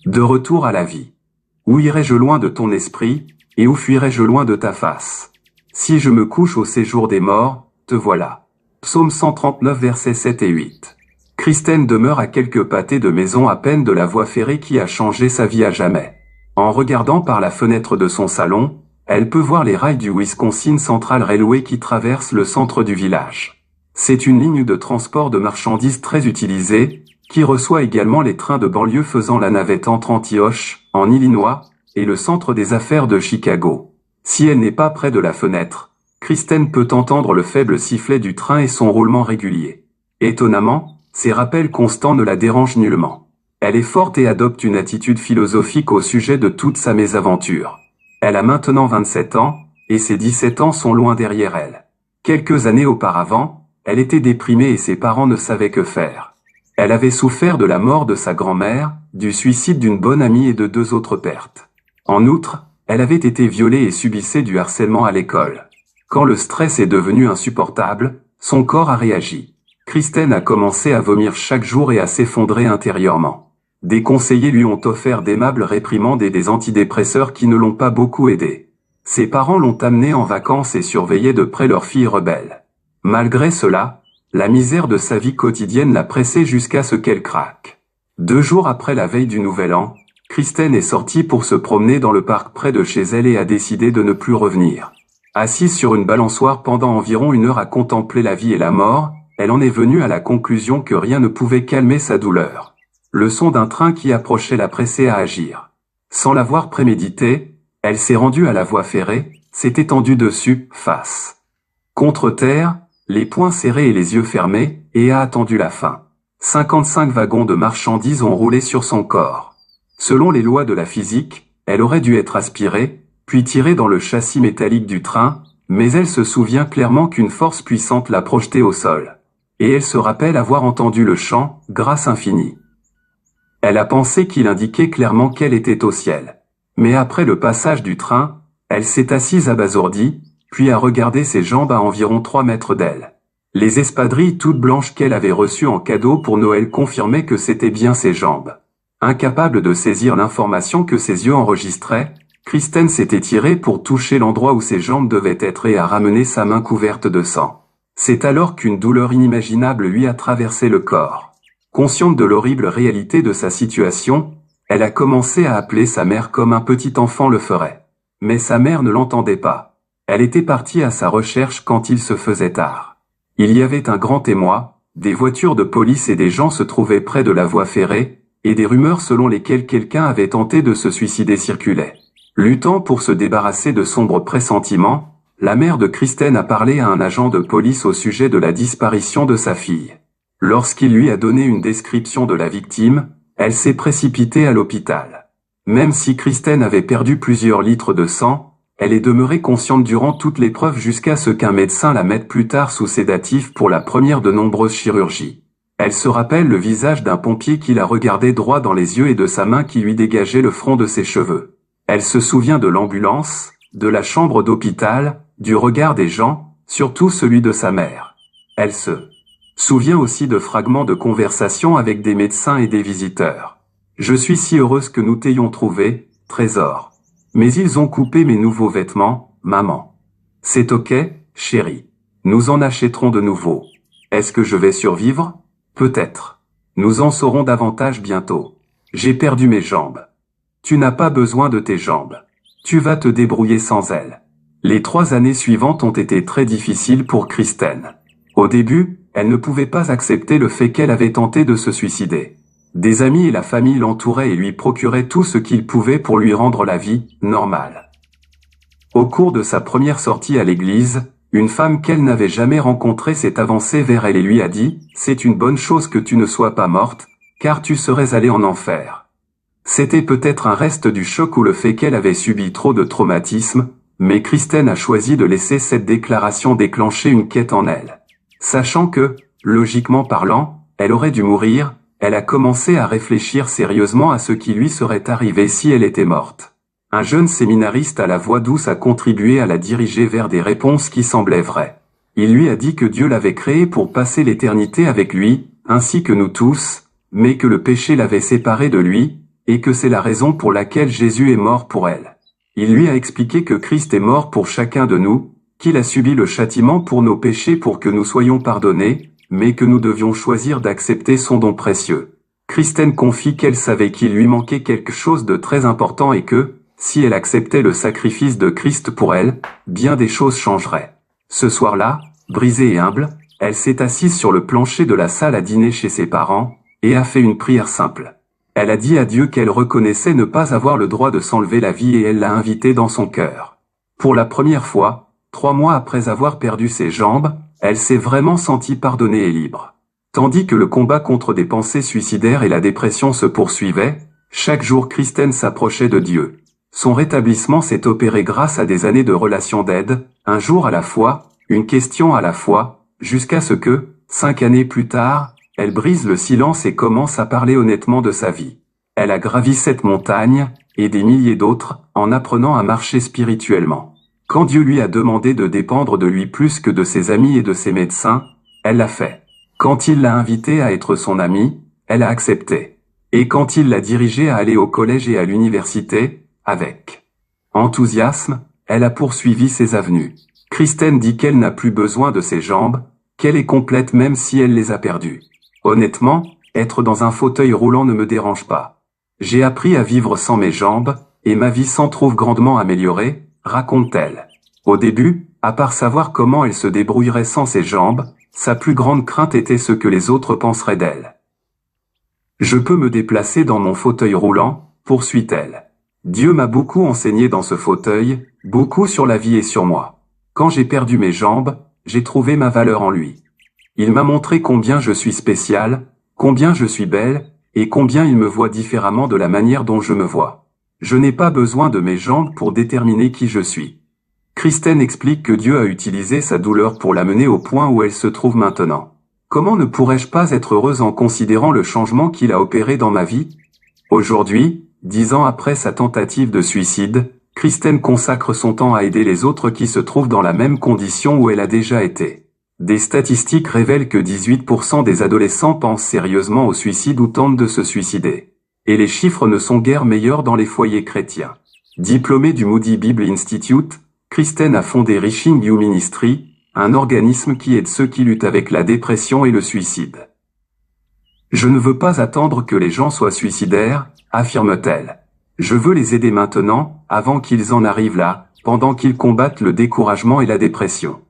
De retour à la vie. Où irai-je loin de ton esprit, et où fuirai-je loin de ta face? Si je me couche au séjour des morts, te voilà. Psaume 139 versets 7 et 8. Kristen demeure à quelques pâtés de maison à peine de la voie ferrée qui a changé sa vie à jamais. En regardant par la fenêtre de son salon, elle peut voir les rails du Wisconsin Central Railway qui traversent le centre du village. C'est une ligne de transport de marchandises très utilisée, qui reçoit également les trains de banlieue faisant la navette entre Antioche, en Illinois, et le centre des affaires de Chicago. Si elle n'est pas près de la fenêtre, Kristen peut entendre le faible sifflet du train et son roulement régulier. Étonnamment, ces rappels constants ne la dérangent nullement. Elle est forte et adopte une attitude philosophique au sujet de toute sa mésaventure. Elle a maintenant 27 ans, et ses 17 ans sont loin derrière elle. Quelques années auparavant, elle était déprimée et ses parents ne savaient que faire. Elle avait souffert de la mort de sa grand-mère, du suicide d'une bonne amie et de 2 autres pertes. En outre, elle avait été violée et subissait du harcèlement à l'école. Quand le stress est devenu insupportable, son corps a réagi. Kristen a commencé à vomir chaque jour et à s'effondrer intérieurement. Des conseillers lui ont offert d'aimables réprimandes et des antidépresseurs qui ne l'ont pas beaucoup aidé. Ses parents l'ont amenée en vacances et surveillaient de près leur fille rebelle. Malgré cela, la misère de sa vie quotidienne l'a pressée jusqu'à ce qu'elle craque. 2 jours après la veille du Nouvel An, Kristen est sortie pour se promener dans le parc près de chez elle et a décidé de ne plus revenir. Assise sur une balançoire pendant environ 1 heure à contempler la vie et la mort, elle en est venue à la conclusion que rien ne pouvait calmer sa douleur. Le son d'un train qui approchait l'a pressée à agir. Sans l'avoir prémédité, elle s'est rendue à la voie ferrée, s'est étendue dessus, face contre terre, les poings serrés et les yeux fermés, et a attendu la fin. 55 wagons de marchandises ont roulé sur son corps. Selon les lois de la physique, elle aurait dû être aspirée, puis tirée dans le châssis métallique du train, mais elle se souvient clairement qu'une force puissante l'a projetée au sol. Et elle se rappelle avoir entendu le chant « Grâce infinie ». Elle a pensé qu'il indiquait clairement qu'elle était au ciel. Mais après le passage du train, elle s'est assise abasourdie, puis a regardé ses jambes à environ 3 mètres d'elle. Les espadrilles toutes blanches qu'elle avait reçues en cadeau pour Noël confirmaient que c'était bien ses jambes. Incapable de saisir l'information que ses yeux enregistraient, Kristen s'est étirée pour toucher l'endroit où ses jambes devaient être et a ramené sa main couverte de sang. C'est alors qu'une douleur inimaginable lui a traversé le corps. Consciente de l'horrible réalité de sa situation, elle a commencé à appeler sa mère comme un petit enfant le ferait. Mais sa mère ne l'entendait pas. Elle était partie à sa recherche quand il se faisait tard. Il y avait un grand émoi, des voitures de police et des gens se trouvaient près de la voie ferrée, et des rumeurs selon lesquelles quelqu'un avait tenté de se suicider circulaient. Luttant pour se débarrasser de sombres pressentiments, la mère de Kristen a parlé à un agent de police au sujet de la disparition de sa fille. Lorsqu'il lui a donné une description de la victime, elle s'est précipitée à l'hôpital. Même si Kristen avait perdu plusieurs litres de sang, elle est demeurée consciente durant toute l'épreuve jusqu'à ce qu'un médecin la mette plus tard sous sédatif pour la première de nombreuses chirurgies. Elle se rappelle le visage d'un pompier qui la regardait droit dans les yeux et de sa main qui lui dégageait le front de ses cheveux. Elle se souvient de l'ambulance, de la chambre d'hôpital, du regard des gens, surtout celui de sa mère. Elle se souvient aussi de fragments de conversation avec des médecins et des visiteurs. « Je suis si heureuse que nous t'ayons trouvé, trésor. Mais ils ont coupé mes nouveaux vêtements, maman. C'est ok, chérie. Nous en achèterons de nouveaux. Est-ce que je vais survivre? Peut-être. Nous en saurons davantage bientôt. J'ai perdu mes jambes. Tu n'as pas besoin de tes jambes. Tu vas te débrouiller sans elles. » Les 3 années suivantes ont été très difficiles pour Kristen. Au début, elle ne pouvait pas accepter le fait qu'elle avait tenté de se suicider. Des amis et la famille l'entouraient et lui procuraient tout ce qu'ils pouvaient pour lui rendre la vie normale. Au cours de sa première sortie à l'église, une femme qu'elle n'avait jamais rencontrée s'est avancée vers elle et lui a dit « C'est une bonne chose que tu ne sois pas morte, car tu serais allée en enfer. » C'était peut-être un reste du choc ou le fait qu'elle avait subi trop de traumatismes, mais Kristen a choisi de laisser cette déclaration déclencher une quête en elle. Sachant que, logiquement parlant, elle aurait dû mourir, elle a commencé à réfléchir sérieusement à ce qui lui serait arrivé si elle était morte. Un jeune séminariste à la voix douce a contribué à la diriger vers des réponses qui semblaient vraies. Il lui a dit que Dieu l'avait créée pour passer l'éternité avec lui, ainsi que nous tous, mais que le péché l'avait séparée de lui, et que c'est la raison pour laquelle Jésus est mort pour elle. Il lui a expliqué que Christ est mort pour chacun de nous, qu'il a subi le châtiment pour nos péchés pour que nous soyons pardonnés, mais que nous devions choisir d'accepter son don précieux. Kristen confie qu'elle savait qu'il lui manquait quelque chose de très important et que, si elle acceptait le sacrifice de Christ pour elle, bien des choses changeraient. Ce soir-là, brisée et humble, elle s'est assise sur le plancher de la salle à dîner chez ses parents, et a fait une prière simple. Elle a dit à Dieu qu'elle reconnaissait ne pas avoir le droit de s'enlever la vie et elle l'a invité dans son cœur. Pour la première fois, 3 mois après avoir perdu ses jambes, elle s'est vraiment sentie pardonnée et libre. Tandis que le combat contre des pensées suicidaires et la dépression se poursuivait, chaque jour Kristen s'approchait de Dieu. Son rétablissement s'est opéré grâce à des années de relations d'aide, un jour à la fois, une question à la fois, jusqu'à ce que, 5 années plus tard, elle brise le silence et commence à parler honnêtement de sa vie. Elle a gravi cette montagne, et des milliers d'autres, en apprenant à marcher spirituellement. Quand Dieu lui a demandé de dépendre de lui plus que de ses amis et de ses médecins, elle l'a fait. Quand il l'a invitée à être son amie, elle a accepté. Et quand il l'a dirigée à aller au collège et à l'université, avec enthousiasme, elle a poursuivi ses avenues. Kristen dit qu'elle n'a plus besoin de ses jambes, qu'elle est complète même si elle les a perdues. Honnêtement, être dans un fauteuil roulant ne me dérange pas. J'ai appris à vivre sans mes jambes, et ma vie s'en trouve grandement améliorée, raconte-t-elle. Au début, à part savoir comment elle se débrouillerait sans ses jambes, sa plus grande crainte était ce que les autres penseraient d'elle. Je peux me déplacer dans mon fauteuil roulant, poursuit-elle. Dieu m'a beaucoup enseigné dans ce fauteuil, beaucoup sur la vie et sur moi. Quand j'ai perdu mes jambes, j'ai trouvé ma valeur en lui. Il m'a montré combien je suis spéciale, combien je suis belle, et combien il me voit différemment de la manière dont je me vois. Je n'ai pas besoin de mes jambes pour déterminer qui je suis. Kristen explique que Dieu a utilisé sa douleur pour l'amener au point où elle se trouve maintenant. Comment ne pourrais-je pas être heureuse en considérant le changement qu'il a opéré dans ma vie? Aujourd'hui, 10 ans après sa tentative de suicide, Kristen consacre son temps à aider les autres qui se trouvent dans la même condition où elle a déjà été. Des statistiques révèlent que 18% des adolescents pensent sérieusement au suicide ou tentent de se suicider. Et les chiffres ne sont guère meilleurs dans les foyers chrétiens. Diplômée du Moody Bible Institute, Kristen a fondé Reaching You Ministry, un organisme qui aide ceux qui luttent avec la dépression et le suicide. Je ne veux pas attendre que les gens soient suicidaires, affirme-t-elle. Je veux les aider maintenant, avant qu'ils en arrivent là, pendant qu'ils combattent le découragement et la dépression.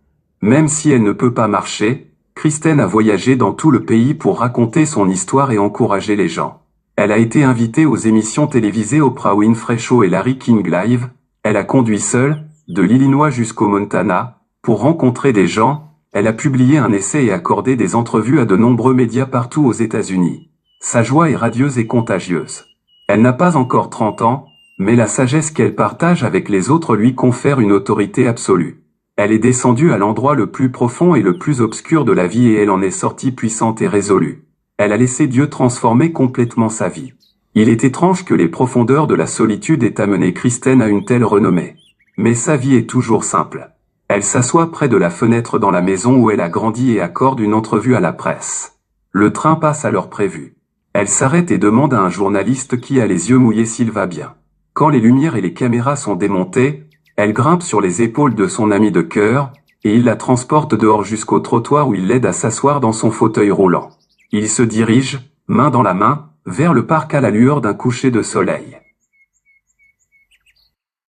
Même si elle ne peut pas marcher, Kristen a voyagé dans tout le pays pour raconter son histoire et encourager les gens. Elle a été invitée aux émissions télévisées Oprah Winfrey Show et Larry King Live. Elle a conduit seule, de l'Illinois jusqu'au Montana, pour rencontrer des gens. Elle a publié un essai et accordé des entrevues à de nombreux médias partout aux États-Unis. Sa joie est radieuse et contagieuse. Elle n'a pas encore 30 ans, mais la sagesse qu'elle partage avec les autres lui confère une autorité absolue. Elle est descendue à l'endroit le plus profond et le plus obscur de la vie et elle en est sortie puissante et résolue. Elle a laissé Dieu transformer complètement sa vie. Il est étrange que les profondeurs de la solitude aient amené Kristen à une telle renommée. Mais sa vie est toujours simple. Elle s'assoit près de la fenêtre dans la maison où elle a grandi et accorde une entrevue à la presse. Le train passe à l'heure prévue. Elle s'arrête et demande à un journaliste qui a les yeux mouillés s'il va bien. Quand les lumières et les caméras sont démontées, elle grimpe sur les épaules de son ami de cœur, et il la transporte dehors jusqu'au trottoir où il l'aide à s'asseoir dans son fauteuil roulant. Il se dirige, main dans la main, vers le parc à la lueur d'un coucher de soleil.